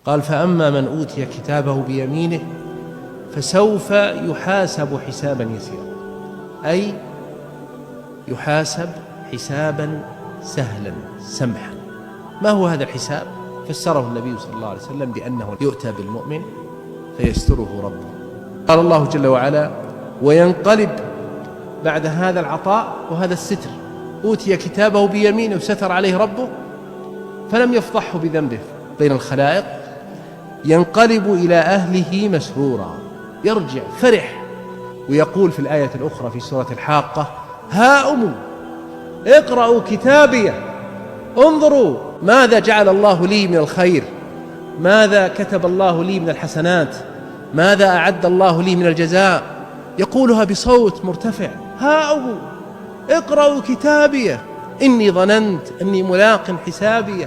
قال: فأما من أوتي كتابه بيمينه فسوف يحاسب حسابا يسيرا، أي يحاسب حسابا سهلا سمحا. ما هو هذا الحساب؟ فسره النبي صلى الله عليه وسلم بأنه يؤتى بالمؤمن فيستره ربه. قال الله جل وعلا: وينقلب بعد هذا العطاء وهذا الستر. أوتي كتابه بيمينه وستر عليه ربه فلم يفضحه بذنبه بين الخلائق، ينقلب إلى أهله مسرورا، يرجع فرح، ويقول في الآية الأخرى في سورة الحاقة: هاؤم اقرأوا كتابي انظروا ماذا جعل الله لي من الخير، ماذا كتب الله لي من الحسنات، ماذا أعد الله لي من الجزاء. يقولها بصوت مرتفع: هاؤم اقرأوا كتابي إني ظننت أني ملاق حسابي.